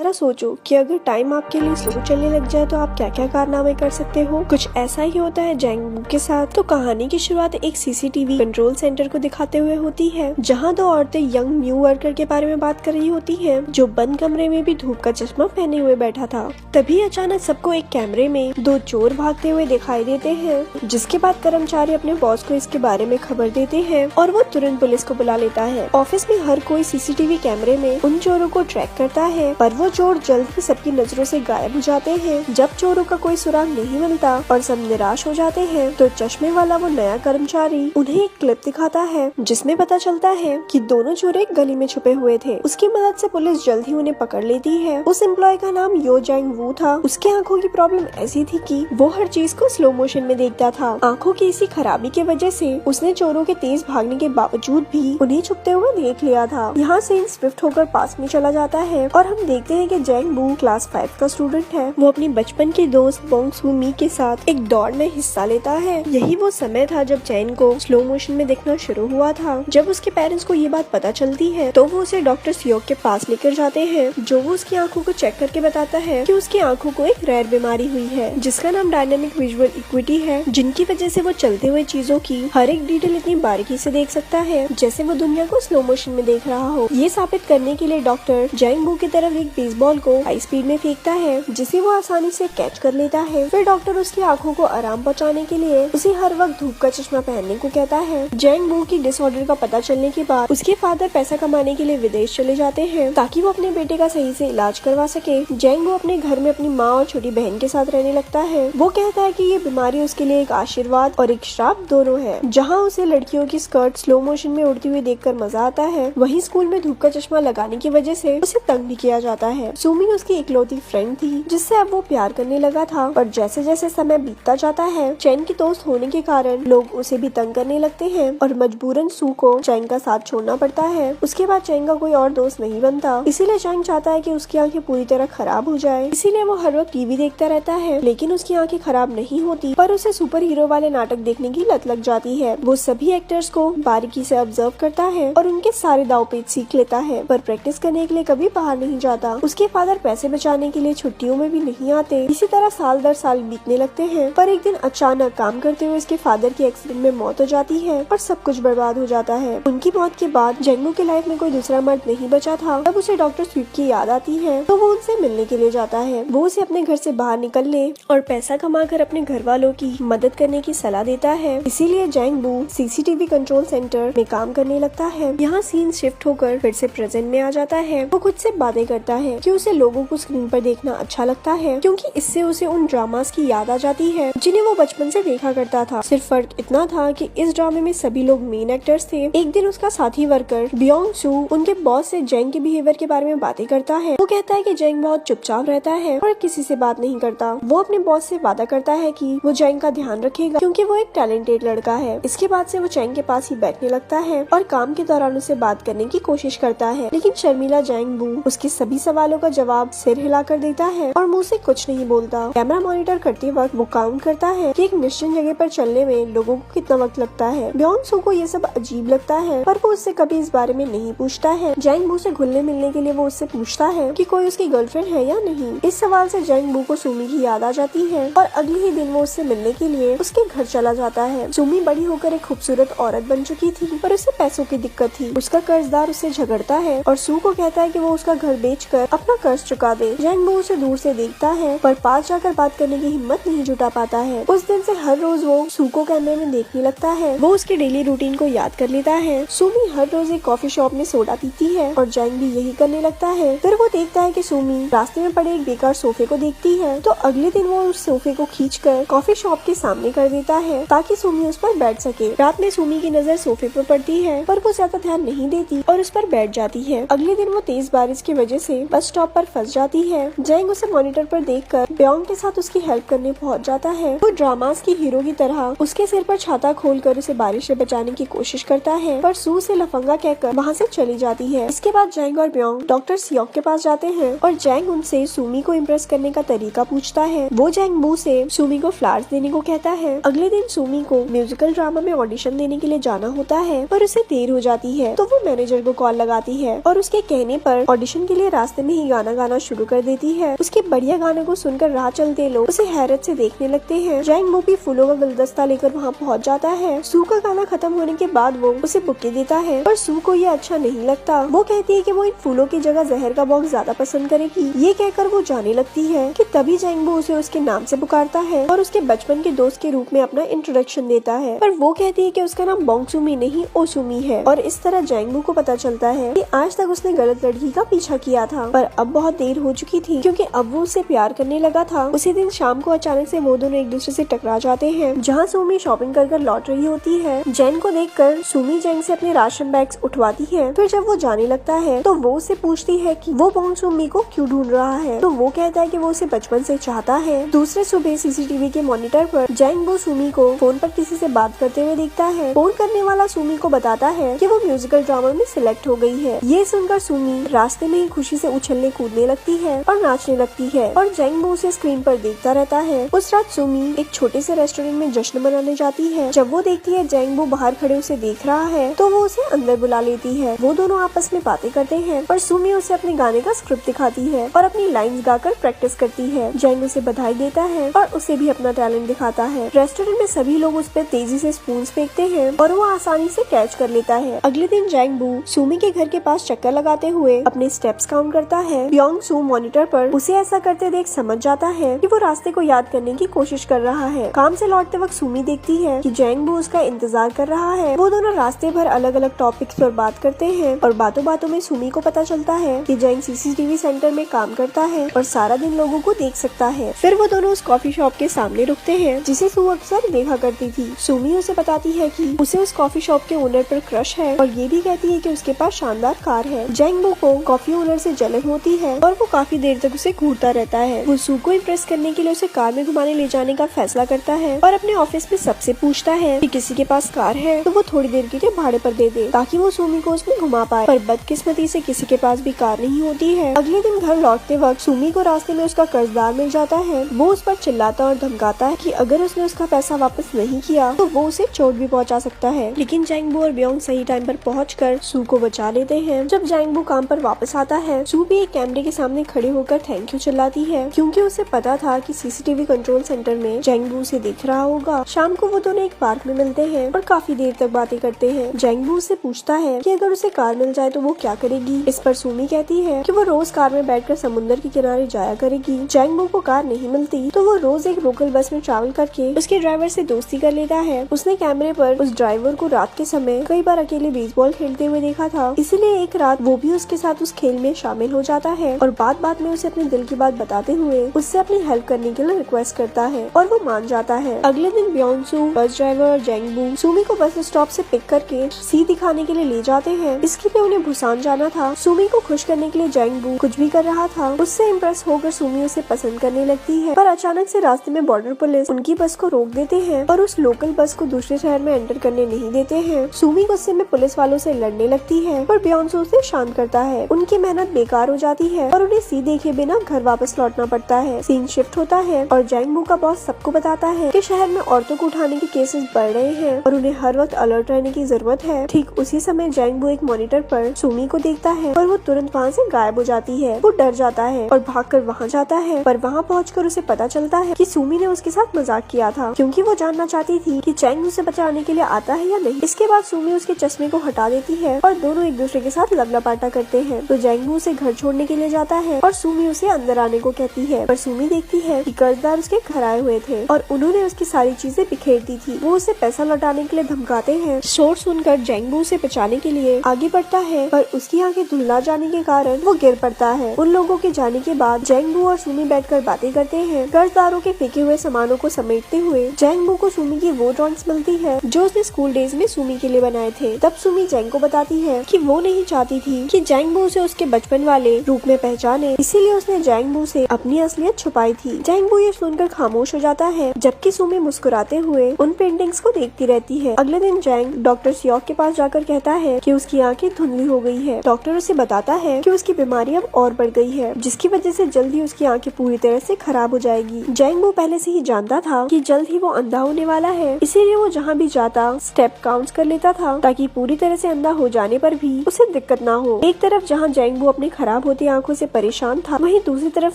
जरा सोचो कि अगर टाइम आपके लिए स्लो चलने लग जाए तो आप क्या क्या कारनामे कर सकते हो। कुछ ऐसा ही होता है जैंग वू के साथ। तो कहानी की शुरुआत एक सीसीटीवी कंट्रोल सेंटर को दिखाते हुए होती है, जहां दो औरतें यंग न्यू वर्कर के बारे में बात कर रही होती हैं, जो बंद कमरे में भी धूप का चश्मा पहने हुए बैठा था। तभी अचानक सबको एक कैमरे में दो चोर भागते हुए दिखाई देते हैं, जिसके बाद कर्मचारी अपने बॉस को इसके बारे में खबर देते हैं और वो तुरंत पुलिस को बुला लेता है। ऑफिस में हर कोई सीसीटीवी कैमरे में उन चोरों को ट्रैक करता है, पर वो चोर जल्द ही सबकी नजरों से गायब हो जाते हैं। जब चोरों का कोई सुराग नहीं मिलता और सब निराश हो जाते हैं, तो चश्मे वाला वो नया कर्मचारी उन्हें एक क्लिप दिखाता है, जिसमें पता चलता है कि दोनों चोर एक गली में छुपे हुए थे। उसकी मदद से पुलिस जल्द ही उन्हें पकड़ लेती है। उस एम्प्लॉय का नाम यो जैंग वू था। उसके आंखों की प्रॉब्लम ऐसी थी कि वो हर चीज को स्लो मोशन में देखता था। आंखों की इसी खराबी की वजह से उसने चोरों के तेज भागने के बावजूद भी उन्हें छुपते हुए देख लिया था। यहाँ से स्विफ्ट होकर पास में चला जाता है और हम देखते हैं कि जैंग वू क्लास 5 का स्टूडेंट है। वो अपनी बचपन की दोस्त बोंग सू मी के साथ एक दौड़ में हिस्सा लेता है। यही वो समय था जब जैन को स्लो मोशन में देखना शुरू हुआ था। जब उसके पेरेंट्स को ये बात पता चलती है, तो वो उसे डॉक्टर सियोक के पास लेकर जाते हैं, जो वो उसकी आंखों को चेक करके बताता है कि उसकी आंखों को एक रेयर बीमारी हुई है, जिसका नाम डायनामिक विजुअल इक्विटी है, जिनकी वजह से वो चलते हुए चीजों की हर एक डिटेल इतनी बारीकी से देख सकता है जैसे वो दुनिया को स्लो मोशन में देख रहा हो। ये साबित करने के लिए डॉक्टर जैंग वू की तरफ एक बेसबॉल को हाई स्पीड में फेंकता है, जिसे वो आसानी से कैच कर लेता है। फिर डॉक्टर उसकी आंखों को आराम पहुंचाने के लिए उसे हर वक्त धूप का चश्मा पहनने को कहता है। जैंग वू की डिसऑर्डर का पता चलने के बाद उसके फादर पैसा कमाने के लिए विदेश चले जाते हैं, ताकि वो अपने बेटे का सही से इलाज करवा सके। जैंग वू अपने घर में अपनी माँ और छोटी बहन के साथ रहने लगता है। वो कहता है कि ये बीमारी उसके लिए एक आशीर्वाद और एक श्राप दोनों है। जहाँ उसे लड़कियों की स्कर्ट स्लो मोशन में उड़ती हुई देखकर मजा आता है, वहीं स्कूल में धूप का चश्मा लगाने की वजह से उसे तंग भी किया जाता है। सुमी उसकी इकलौती फ्रेंड थी, जिससे अब वो प्यार करने लगा था, पर जैसे जैसे समय बीतता जाता है, चैन की दोस्त होने के कारण लोग उसे भी तंग करने लगते हैं और मजबूरन सू को चैंग का साथ छोड़ना पड़ता है। उसके बाद चैंग का कोई और दोस्त नहीं बनता, इसीलिए चैंग चाहता है कि उसकी आंखें पूरी तरह खराब हो जाए। इसीलिए वो हर वक्त टीवी देखता रहता है, लेकिन उसकी आंखें खराब नहीं होती, पर उसे सुपर हीरो वाले नाटक देखने की लत लग जाती है। वो सभी एक्टर्स को बारीकी से ऑब्जर्व करता है और उनके सारे दाव पेच सीख लेता है, पर प्रैक्टिस करने के लिए कभी बाहर नहीं जाता। उसके फादर पैसे बचाने के लिए छुट्टियों में भी नहीं आते। इसी तरह साल दर साल बीतने लगते हैं, पर एक दिन अचानक काम करते हुए उसके फादर की एक्सीडेंट में मौत हो जाती है और सब कुछ बर्बाद हो जाता है। उनकी मौत के बाद जैंग वू की लाइफ में कोई दूसरा मर्द नहीं बचा था। तब उसे डॉक्टर स्विफ्ट की याद आती है, तो वो उनसे मिलने के लिए जाता है। वो उसे अपने घर से बाहर निकलने और पैसा कमाकर अपने घर वालों की मदद करने की सलाह देता है। इसीलिए जैंग वू सीसीटीवी कंट्रोल सेंटर में काम करने लगता है। यहाँ सीन शिफ्ट होकर फिर से प्रेजेंट में आ जाता है। वो खुद से बातें करता है कि उसे लोगों को स्क्रीन पर देखना अच्छा लगता है, क्योंकि इससे उसे उन ड्रामास की याद आ जाती है जिन्हें वो बचपन से देखा करता था। सिर्फ फर्क इतना था कि इस ड्रामे में सभी लोग मेन एक्टर्स थे। एक दिन उसका साथी वर्कर बियोंग सू उनके बॉस से जैंग के बिहेवियर के बारे में बातें करता है। वो कहता है कि जैंग बहुत चुपचाप रहता है और किसी से बात नहीं करता। वो अपने बॉस से वादा करता है कि वो जैंग का ध्यान रखेगा, क्योंकि वो एक टैलेंटेड लड़का है। इसके बाद से वो जैंग के पास ही बैठने लगता है और काम के दौरान उसे बात करने की कोशिश करता है, लेकिन शर्मिला जैंग वू उसके सभी सवालों का जवाब सिर हिला कर देता है और मुंह से कुछ नहीं बोलता। कैमरा मॉनिटर करते वक्त वो काउंट करता है कि एक निश्चित जगह पर चलने में लोगों को कितना वक्त लगता है। बियोंग सू को ये सब अजीब लगता है, पर वो उससे कभी इस बारे में नहीं पूछता है। जैंग वू से घुलने मिलने के लिए वो उससे पूछता है कि कोई उसकी गर्लफ्रेंड है या नहीं। इस सवाल से जैंग वू को सुमी की याद आ जाती है और अगले ही दिन वो उससे मिलने के लिए उसके घर चला जाता है। सुमी बड़ी होकर एक खूबसूरत औरत बन चुकी थी, पर उसे पैसों की दिक्कत थी। उसका कर्जदार उससे झगड़ता है और सू को कहता है कि वो उसका घर बेचकर अपना कर्ज चुका दे। जैंग वू उसे दूर से देखता है, पर पास जाकर बात करने की हिम्मत नहीं जुटा पाता है। उस दिन से हर रोज वो सू को कैमरे में देखने लगता है। वो उसके डेली रूटीन को याद कर लेता है। सुमी हर रोज एक कॉफी शॉप में सोडा पीती है और जैंग भी यही करने लगता है। फिर वो देखता है कि सुमी रास्ते में पड़े एक बेकार सोफे को देखती है, तो अगले दिन वो उस सोफे को खींचकर कॉफी शॉप के सामने कर देता है, ताकि सुमी उस पर बैठ सके। रात में सुमी की नजर सोफे पर पड़ती है, पर वो ज्यादा ध्यान नहीं देती और उस पर बैठ जाती है। अगले दिन वो तेज बारिश की वजह से बस स्टॉप पर फंस जाती है। जैंग उसे मॉनिटर पर देखकर बियोंग के साथ उसकी हेल्प करने पहुंच जाता है। वो ड्रामास की हीरो की तरह उसके सिर पर छाता खोलकर उसे बारिश से बचाने की कोशिश करता है, पर सू से लफंगा कहकर वहाँ से चली जाती है। इसके बाद जैंग और बियोंग डॉक्टर सियोक के पास जाते हैं और जैंग उनसे सुमी को इम्प्रेस करने का तरीका पूछता है। वो जैंग वू से सुमी को फ्लावर्स देने को कहता है। अगले दिन सुमी को म्यूजिकल ड्रामा में ऑडिशन देने के लिए जाना होता है, पर उसे देर हो जाती है, तो वो मैनेजर को कॉल लगाती है और उसके कहने पर ऑडिशन के लिए रास्ते में में ही गाना गाना शुरू कर देती है। उसके बढ़िया गाने को सुनकर राह चलते लोग उसे हैरत से देखने लगते हैं। जैंग भी फूलों का गुलदस्ता लेकर वहाँ पहुँच जाता है। सू का गाना खत्म होने के बाद वो उसे बुके देता है, पर सू को ये अच्छा नहीं लगता। वो कहती है कि वो इन फूलों की जगह जहर का बॉक्स ज्यादा पसंद करेगी। ये कहकर वो जाने लगती है कि तभी जैंग उसे उसके नाम से पुकारता है और उसके बचपन के दोस्त के रूप में अपना इंट्रोडक्शन देता है। पर वो कहती है कि उसका नाम बोंग सुमी नहीं ओसुमी है। और इस तरह जैंग को पता चलता है कि आज तक उसने गलत लड़की का पीछा किया था, पर अब बहुत देर हो चुकी थी क्योंकि अब वो उससे प्यार करने लगा था। उसी दिन शाम को अचानक से वो दोनों एक दूसरे से टकरा जाते हैं। जहाँ सुमी शॉपिंग कर लौट रही होती है, जैंग को देखकर सुमी जैंग से अपने राशन बैग्स उठवाती है। फिर जब वो जाने लगता है तो वो उससे पूछती है कि वो बोंग सुमी को क्यों ढूंढ रहा है। तो वो कहता है कि वो उसे बचपन से चाहता है। दूसरे सुबह सीसीटीवी के मॉनिटर पर जैंग सुमी को फोन पर किसी से बात करते हुए देखता है। फोन करने वाला सुमी को बताता है कि वो म्यूजिकल ड्रामा में सिलेक्ट हो गई है। ये सुनकर सुमी रास्ते में ही खुशी से उछलने कूदने लगती है और नाचने लगती है और जैंग उसे स्क्रीन पर देखता रहता है। उस रात सुमी एक छोटे से रेस्टोरेंट में जश्न मनाने जाती है। जब वो देखती है जैंग बाहर खड़े उसे देख रहा है तो वो उसे अंदर बुला लेती है। वो दोनों आपस में बातें करते हैं और सुमी उसे अपने गाने का स्क्रिप्ट दिखाती है और अपनी लाइंस गाकर प्रैक्टिस करती है। जैंग उसे बधाई देता है और उसे भी अपना टैलेंट दिखाता है। रेस्टोरेंट में सभी लोग उस पर तेजी से स्पून फेंकते हैं और वो आसानी से कैच कर लेता है। अगले दिन जैंग सुमी के घर के पास चक्कर लगाते हुए अपने स्टेप्स काउंट करता है। ब्योंग सू मॉनिटर पर उसे ऐसा करते देख समझ जाता है कि वो रास्ते को याद करने की कोशिश कर रहा है। काम से लौटते वक्त सुमी देखती है कि जैंग उसका इंतजार कर रहा है। वो दोनों रास्ते भर अलग अलग टॉपिक्स पर बात करते हैं और बातों बातों में सुमी को पता चलता है कि जैंग सीसीटीवी सेंटर में काम करता है और सारा दिन लोगों को देख सकता है। फिर वो दोनों उस कॉफी शॉप के सामने रुकते हैं जिसे सू अक्सर देखा करती थी। सुमी उसे बताती है कि उसे उस कॉफी शॉप के ओनर पर क्रश है और ये भी कहती है कि उसके पास शानदार कार है। जैंग को कॉफी ओनर से जलन होती है और वो काफी देर तक उसे घूरता रहता है। वो सू को इम्प्रेस करने के लिए उसे कार में घुमाने ले जाने का फैसला करता है और अपने ऑफिस में सबसे पूछता है कि किसी के पास कार है तो वो थोड़ी देर के लिए भाड़े पर दे दे ताकि वो सुमी को उसमें घुमा पाए। पर बदकिस्मती से किसी के पास भी कार नहीं होती है। अगले दिन घर लौटते वक्त सुमी को रास्ते में उसका कर्जदार मिल जाता है। वो उस पर चिल्लाता और धमकाता है कि अगर उसने उसका पैसा वापस नहीं किया तो वो उसे चोट भी पहुंचा सकता है। लेकिन जैंग और ब्योंग सही टाइम पर पहुंचकर सू को बचा लेते हैं। जब जैंग काम पर वापस आता है, सू भी एक कैमरे के सामने खड़े होकर थैंक यू चिल्लाती है क्योंकि उसे पता था कि सीसीटीवी कंट्रोल सेंटर में जैंग उसे देख रहा होगा। शाम को वो दोनों एक पार्क में मिलते हैं और काफी देर तक बातें करते हैं। जैंग उससे पूछता है कि अगर उसे कार मिल जाए तो वो क्या करेगी। इस पर सुमी कहती है कि वो रोज कार में बैठकर समुद्र के किनारे जाया करेगी। जैंग को कार नहीं मिलती तो वो रोज एक लोकल बस में ट्रैवल करके उसके ड्राइवर से दोस्ती कर लेता है। उसने कैमरे पर उस ड्राइवर को रात के समय कई बार अकेले बेसबॉल खेलते हुए देखा था, इसीलिए एक रात वो भी उसके साथ उस खेल में शामिल हो जाता है और बात बात में उसे अपने दिल की बात बताते हुए उससे अपनी हेल्प करने के लिए रिक्वेस्ट करता है और वो मान जाता है। अगले दिन ब्योंग सू, बस ड्राइवर और जैंग सुमी को बस स्टॉप से पिक करके सी दिखाने के लिए ले जाते हैं। इसके लिए उन्हें बुसान जाना था। सुमी को खुश करने के लिए जैंग कुछ भी कर रहा था। उससे इम्प्रेस होकर सुमी उसे पसंद करने लगती है, पर अचानक से रास्ते में बॉर्डर पुलिस उनकी बस को रोक देते हैं और उस लोकल बस को दूसरे शहर में एंटर करने नहीं देते हैं। सुमी गुस्से में पुलिस वालों से लड़ने लगती है पर ब्योंग उसे शांत करता है। उनकी मेहनत बेकार हो जाती है और उन्हें सी देखे बिना घर वापस लौटना पड़ता है। सीन शिफ्ट होता है और जैंग का बॉस सबको बताता है कि शहर में औरतों को उठाने के केसेस बढ़ रहे हैं और उन्हें हर वक्त अलर्ट रहने की जरूरत है। ठीक उसी समय जैंग एक मॉनिटर पर सुमी को देखता है और वो तुरंत वहाँ से गायब हो जाती है। वो डर जाता है और भागकर वहाँ जाता है, पर वहाँ पहुंचकर उसे पता चलता है कि सुमी ने उसके साथ मजाक किया था क्योंकि वो जानना चाहती थी कि जैंग उसे बचाने के लिए आता है या नहीं। इसके बाद सुमी उसके चश्मे को हटा देती है और दोनों एक दूसरे के साथ लपलपाटा करते हैं। तो जैंग उसे घर छोड़ने के लिए जाता है और सुमी उसे अंदर आने को कहती है, पर सुमी देखती है कि कर्जदार उसके घर आए हुए थे और उन्होंने उसकी सारी चीजें बिखेर दी थी। वो उसे पैसा लौटाने के लिए धमकाते हैं। शोर सुनकर जैंग उसे बचाने के लिए आगे बढ़ता है, पर उसकी आंखें धुंधला जाने के कारण वो गिर पड़ता है। उन लोगों के जाने के बाद जैंग और सुमी बैठकर बातें करते हैं। कर्जदारों के फेंके हुए सामानों को समेटते हुए जैंग को सुमी की वो ड्रॉइंग्स मिलती है जो उसने स्कूल डेज में सुमी के लिए बनाए थे। तब सुमी जैंग को बताती है कि वो नहीं चाहती थी कि जैंग उसे उसके बचपन वाले रूप में पहचाने, इसीलिए उसने जैंग से अपनी असलियत छुपाई थी। जैंग ये सुनकर खामोश हो जाता है जबकि सुमी मुस्कुराते हुए उन पेंटिंग्स को देखती रहती है। अगले दिन जैंग डॉक्टर सियोक के पास जाकर कहता है कि उसकी आंखें धुंधली हो गई है। डॉक्टर उसे बताता है कि उसकी बीमारी अब और बढ़ गई है जिसकी वजह से जल्द ही उसकी आंखें पूरी तरह से खराब हो जाएगी। जैंग पहले से ही जानता था कि जल्द ही वो अंधा होने वाला है, इसीलिए वो जहाँ भी जाता स्टेप काउंट कर लेता था ताकि पूरी तरह से अंधा हो जाने पर भी उसे दिक्कत ना हो। एक तरफ जहाँ जैंग अपने खराब खराब होती आंखों से परेशान था, वहीं दूसरी तरफ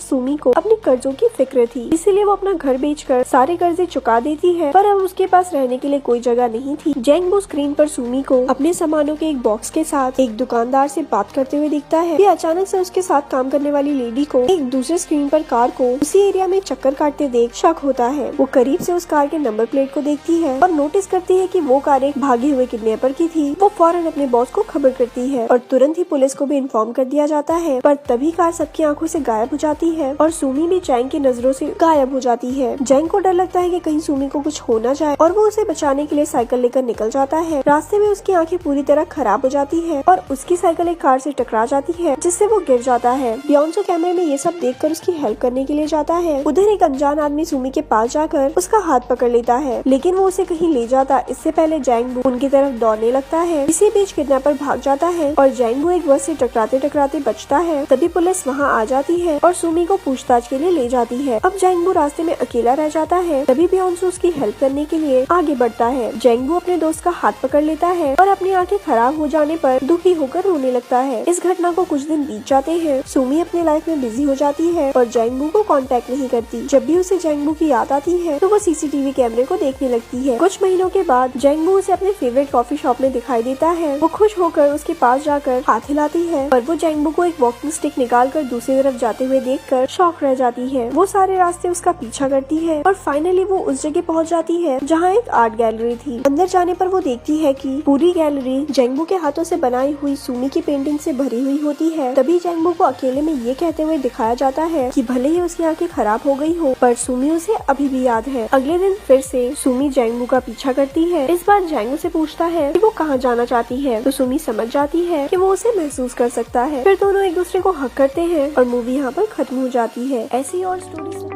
सुमी को अपने कर्जों की फिक्र थी, इसीलिए वो अपना घर बेचकर सारे कर्जे चुका देती है। पर अब उसके पास रहने के लिए कोई जगह नहीं थी। जैंगबो स्क्रीन पर सुमी को अपने सामानों के एक बॉक्स के साथ एक दुकानदार से बात करते हुए दिखता है। ये अचानक से उसके साथ काम करने वाली लेडी को एक दूसरे स्क्रीन पर कार को उसी एरिया में चक्कर काटते देख शक होता है। वो करीब से उस कार के नंबर प्लेट को देखती है और नोटिस करती है कि वो कार एक भागे हुए किडनैपर की थी। वो फौरन अपने बॉस को खबर करती है और तुरंत ही पुलिस को भी इन्फॉर्म कर दिया जाता है। पर तभी कार सबकी आंखों से गायब हो जाती है और सुमी भी जैंग की नजरों से गायब हो जाती है। जैंग को डर लगता है कि कहीं सुमी को कुछ हो ना जाए और वो उसे बचाने के लिए साइकिल लेकर निकल जाता है। रास्ते में उसकी आंखें पूरी तरह खराब हो जाती है और उसकी साइकिल एक कार से टकरा जाती है, जिससे वो गिर जाता है। बियोंसो कैमरे में ये सब देखकर उसकी हेल्प करने के लिए जाता है। उधर एक अनजान आदमी सुमी के पास जाकर उसका हाथ पकड़ लेता है, लेकिन वो उसे कहीं ले जाता इससे पहले जैंगबो उनकी तरफ दौड़ने लगता है। इसी बीच किडनैपर भाग जाता है और जैंगबो एक बस से टकराते टकराते बचता है। तभी पुलिस वहाँ आ जाती है और सुमी को पूछताछ के लिए ले जाती है। अब जैंगबो रास्ते में अकेला रह जाता है। तभी बियोंसो उसकी हेल्प करने के लिए आगे बढ़ता है। जैंगबो अपने दोस्त का हाथ पकड़ लेता है और अपनी आंखें खराब हो जाने पर दुखी होकर रोने लगता है। इस घटना को कुछ दिन बीत जाते हैं। सुमी अपने लाइफ में बिजी हो जाती है और जैंगबो को कांटेक्ट नहीं करती। जब भी उसे जैंगबो की याद आती है तो वो सीसीटीवी कैमरे को देखने लगती है। कुछ महीनों के बाद जैंगबो उसे अपने फेवरेट कॉफी शॉप में दिखाई देता है। वो खुश होकर उसके पास जाकर हाथ हिलाती है और वो जैंगबो को एक वॉकिंग स्टिक निकालकर दूसरी तरफ जाते हुए देखकर शॉक रह जाती है। वो सारे रास्ते उसका पीछा करती है और फाइनली वो उस जगह पहुंच जाती है जहाँ एक आर्ट गैलरी थी। अंदर जाने पर वो देखती है कि पूरी गैलरी जैंगबो के हाथों से बनाई हुई सुमी की पेंटिंग से भरी हुई होती है। तभी जैंगबो को अकेले में ये कहते हुए दिखाया जाता है कि भले ही उसकी आंखें खराब हो गई हो, पर सुमी उसे अभी भी याद है। अगले दिन फिर से सुमी जैंगबो का पीछा करती है। इस बार जैंगबो से पूछता है कि वो कहाँ जाना चाहती है, तो सुमी समझ जाती है कि वो उसे महसूस कर सकता है। फिर दोनों एक दूसरे को हक करते हैं और मूवी यहाँ पर खत्म हो जाती है। ऐसी और स्टोरी